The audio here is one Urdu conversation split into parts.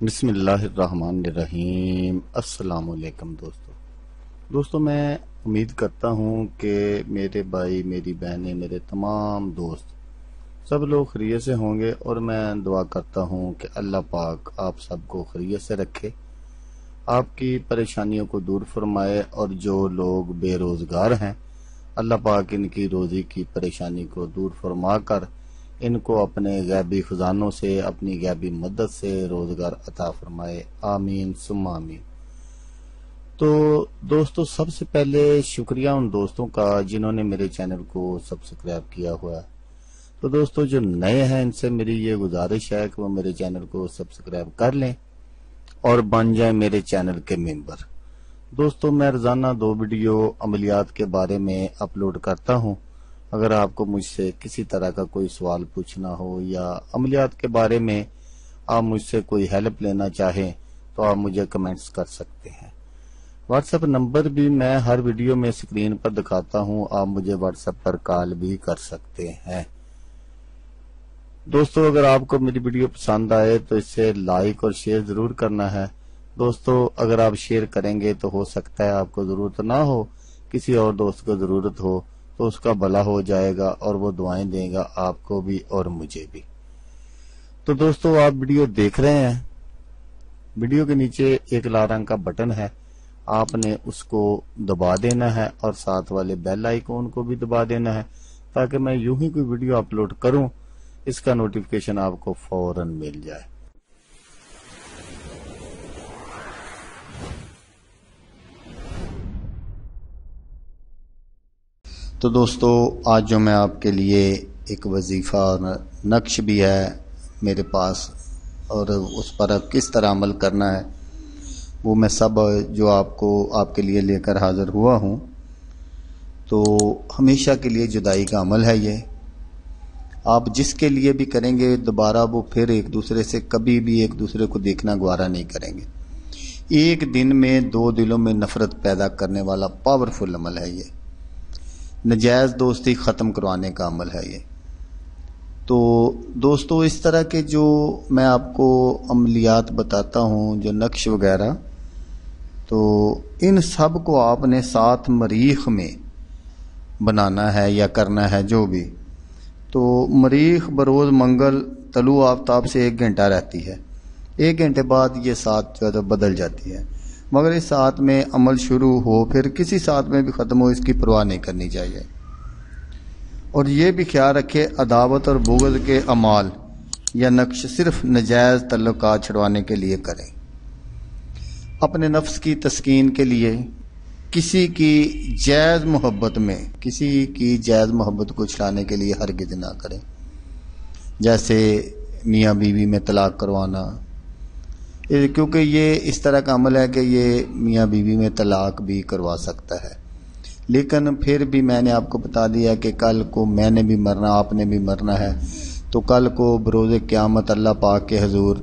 بسم اللہ الرحمن الرحیم۔ السلام علیکم دوستو میں امید کرتا ہوں کہ میرے بھائی، میری بہنیں، میرے تمام دوست سب لوگ خیریت سے ہوں گے، اور میں دعا کرتا ہوں کہ اللہ پاک آپ سب کو خیریت سے رکھے، آپ کی پریشانیوں کو دور فرمائے، اور جو لوگ بے روزگار ہیں اللہ پاک ان کی روزی کی پریشانی کو دور فرما کر ان کو اپنے غیبی خزانوں سے، اپنی غیبی مدد سے روزگار عطا فرمائے، آمین ثم آمین۔ تو دوستو، سب سے پہلے شکریہ ان دوستوں کا جنہوں نے میرے چینل کو سبسکرائب کیا ہوا ہے۔ تو دوستو جو نئے ہیں ان سے میری یہ گزارش ہے کہ وہ میرے چینل کو سبسکرائب کر لیں اور بن جائیں میرے چینل کے ممبر۔ دوستو میں روزانہ 2 ویڈیو عملیات کے بارے میں اپلوڈ کرتا ہوں۔ اگر آپ کو مجھ سے کسی طرح کا کوئی سوال پوچھنا ہو یا عملیات کے بارے میں آپ مجھ سے کوئی ہیلپ لینا چاہیں تو آپ مجھے کمنٹس کر سکتے ہیں۔ واٹس ایپ نمبر بھی میں ہر ویڈیو میں اسکرین پر دکھاتا ہوں، آپ مجھے واٹس ایپ پر کال بھی کر سکتے ہیں۔ دوستو اگر آپ کو میری ویڈیو پسند آئے تو اسے لائک اور شیئر ضرور کرنا ہے۔ دوستو اگر آپ شیئر کریں گے تو ہو سکتا ہے آپ کو ضرورت نہ ہو، کسی اور دوست کو ضرورت ہو تو اس کا بھلا ہو جائے گا اور وہ دعائیں دے گا آپ کو بھی اور مجھے بھی۔ تو دوستو آپ ویڈیو دیکھ رہے ہیں، ویڈیو کے نیچے ایک لال رنگ کا بٹن ہے، آپ نے اس کو دبا دینا ہے اور ساتھ والے بیل آئیکن کو بھی دبا دینا ہے تاکہ میں یوں ہی کوئی ویڈیو اپلوڈ کروں اس کا نوٹیفیکیشن آپ کو فوراً مل جائے۔ تو دوستو آج جو میں آپ کے لیے ایک وظیفہ اور نقش بھی ہے میرے پاس، اور اس پر اب کس طرح عمل کرنا ہے وہ میں سب جو آپ کے لیے لے کر حاضر ہوا ہوں۔ تو ہمیشہ کے لیے جدائی کا عمل ہے یہ، آپ جس کے لیے بھی کریں گے دوبارہ وہ پھر ایک دوسرے سے کبھی بھی ایک دوسرے کو دیکھنا گوارا نہیں کریں گے۔ ایک دن میں 2 دلوں میں نفرت پیدا کرنے والا پاورفل عمل ہے یہ، نجائز دوستی ختم کروانے کا عمل ہے یہ۔ تو دوستو اس طرح کے جو میں آپ کو عملیات بتاتا ہوں، جو نقش وغیرہ، تو ان سب کو آپ نے 7 مریخ میں بنانا ہے یا کرنا ہے جو بھی۔ تو مریخ بروز منگل طلوع آفتاب سے 1 گھنٹہ رہتی ہے، 1 گھنٹے بعد یہ 7 جو ہے بدل جاتی ہے، مگر اس 7 میں عمل شروع ہو پھر کسی 7 میں بھی ختم ہو، اس کی پرواہ نہیں کرنی چاہیے۔ اور یہ بھی خیال رکھے عداوت اور بغض کے اعمال یا نقش صرف نجائز تعلقات چھڑوانے کے لیے کریں، اپنے نفس کی تسکین کے لیے، کسی کی جائز محبت کو چھڑانے کے لیے ہرگز نہ کریں، جیسے میاں بیوی میں طلاق کروانا، کیونکہ یہ اس طرح کا عمل ہے کہ یہ میاں بیوی میں طلاق بھی کروا سکتا ہے۔ لیکن پھر بھی میں نے آپ کو بتا دیا کہ کل کو میں نے بھی مرنا، آپ نے بھی مرنا ہے، تو کل کو بروز قیامت اللہ پاک کے حضور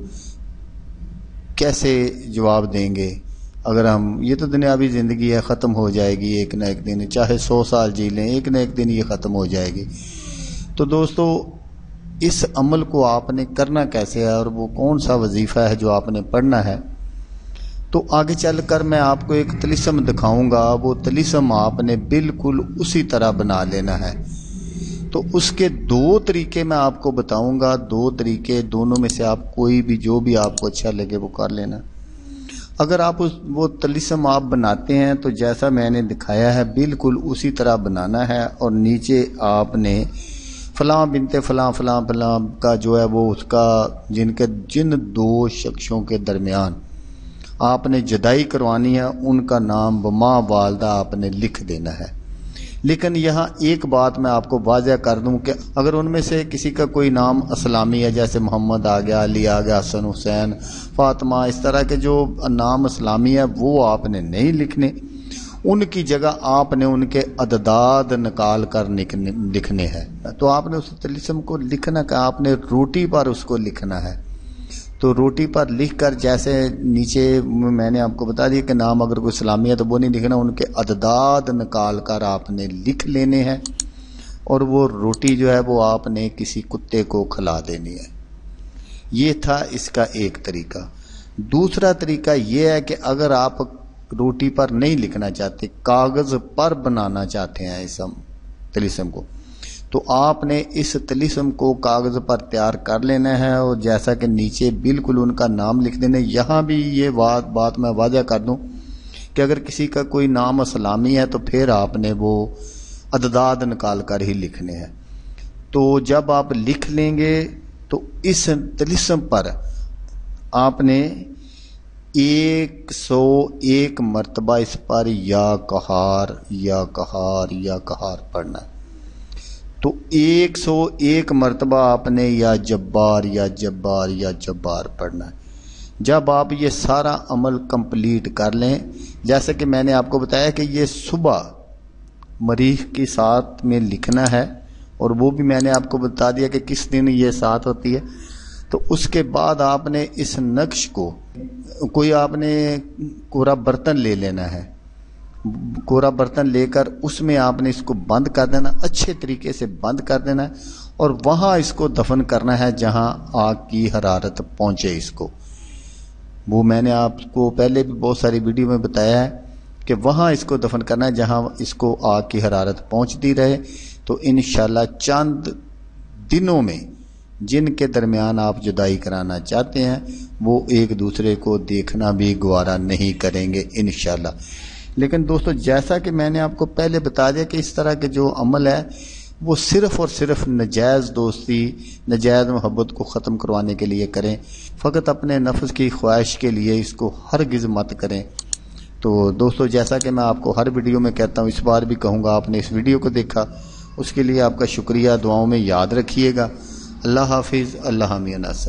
کیسے جواب دیں گے؟ اگر یہ تو دنیاوی زندگی ہے، ختم ہو جائے گی ایک نہ ایک دن، چاہے 100 سال جی لیں، ایک نہ ایک دن یہ ختم ہو جائے گی۔ تو دوستو اس عمل کو آپ نے کرنا کیسے ہے، اور وہ کون سا وظیفہ ہے جو آپ نے پڑھنا ہے؟ تو آگے چل کر میں آپ کو ایک طلسم دکھاؤں گا، وہ طلسم آپ نے بالکل اسی طرح بنا لینا ہے۔ تو اس کے 2 طریقے میں آپ کو بتاؤں گا، 2 طریقے، دونوں میں سے آپ کوئی بھی جو بھی آپ کو اچھا لگے وہ کر لینا۔ اگر آپ وہ طلسم آپ بناتے ہیں تو جیسا میں نے دکھایا ہے بالکل اسی طرح بنانا ہے، اور نیچے آپ نے فلاں بنت فلاں فلاں فلاں کا جو ہے وہ اس کا جن 2 شخصوں کے درمیان آپ نے جدائی کروانی ہے ان کا نام بما والدہ آپ نے لکھ دینا ہے۔ لیکن یہاں ایک بات میں آپ کو واضح کر دوں کہ اگر ان میں سے کسی کا کوئی نام اسلامی ہے، جیسے محمد آ گیا، علی آ گیا، حسن، حسین، فاطمہ، اس طرح کے جو نام اسلامی ہے وہ آپ نے نہیں لکھنے، ان کی جگہ آپ نے ان کے اعداد نکال کر لکھنے ہیں۔ تو آپ نے اس طلسم کو لکھنا کہ آپ نے روٹی پر اس کو لکھنا ہے، تو روٹی پر لکھ کر جیسے نیچے میں نے آپ کو بتا دیا کہ نام اگر کوئی اسلامی ہے تو وہ نہیں لکھنا، ان کے اعداد نکال کر آپ نے لکھ لینے ہیں، اور وہ روٹی جو ہے وہ آپ نے کسی کتے کو کھلا دینی ہے۔ یہ تھا اس کا ایک طریقہ۔ دوسرا طریقہ یہ ہے کہ اگر آپ روٹی پر نہیں لکھنا چاہتے، کاغذ پر بنانا چاہتے ہیں اس طلسم کو، تو آپ نے اس طلسم کو کاغذ پر تیار کر لینا ہے، اور جیسا کہ نیچے بالکل ان کا نام لکھ دینا۔ یہاں بھی یہ بات میں واضح کر دوں کہ اگر کسی کا کوئی نام اسلامی ہے تو پھر آپ نے وہ عدداد نکال کر ہی لکھنے ہیں۔ تو جب آپ لکھ لیں گے تو اس طلسم پر آپ نے 101 مرتبہ اس پر یا قہار یا قہار یا قہار پڑھنا ہے۔ تو 101 مرتبہ آپ نے یا جبار یا جبار یا جبار پڑھنا ہے۔ جب آپ یہ سارا عمل کمپلیٹ کر لیں، جیسے کہ میں نے آپ کو بتایا کہ یہ صبح مریخ کی ساتھ میں لکھنا ہے، اور وہ بھی میں نے آپ کو بتا دیا کہ کس دن یہ ساتھ ہوتی ہے۔ تو اس کے بعد آپ نے اس نقش کو کوئی آپ نے کوڑا برتن لے لینا ہے، کوڑا برتن لے کر اس میں آپ نے اس کو بند کر دینا، اچھے طریقے سے بند کر دینا ہے، اور وہاں اس کو دفن کرنا ہے جہاں آگ کی حرارت پہنچے اس کو۔ وہ میں نے آپ کو پہلے بھی بہت ساری ویڈیو میں بتایا ہے کہ وہاں اس کو دفن کرنا ہے جہاں اس کو آگ کی حرارت پہنچتی رہے۔ تو انشاءاللہ چند دنوں میں جن کے درمیان آپ جدائی کرانا چاہتے ہیں وہ ایک دوسرے کو دیکھنا بھی گوارا نہیں کریں گے انشاءاللہ۔ لیکن دوستو، جیسا کہ میں نے آپ کو پہلے بتا دیا کہ اس طرح کے جو عمل ہے وہ صرف اور صرف نجائز دوستی، نجائز محبت کو ختم کروانے کے لیے کریں، فقط اپنے نفس کی خواہش کے لیے اس کو ہرگز مت کریں۔ تو دوستو، جیسا کہ میں آپ کو ہر ویڈیو میں کہتا ہوں، اس بار بھی کہوں گا، آپ نے اس ویڈیو کو دیکھا اس کے لیے آپ کا شکریہ، دعاؤں میں یاد رکھیے گا۔ اللہ حافظ، اللہ حامی ناصر۔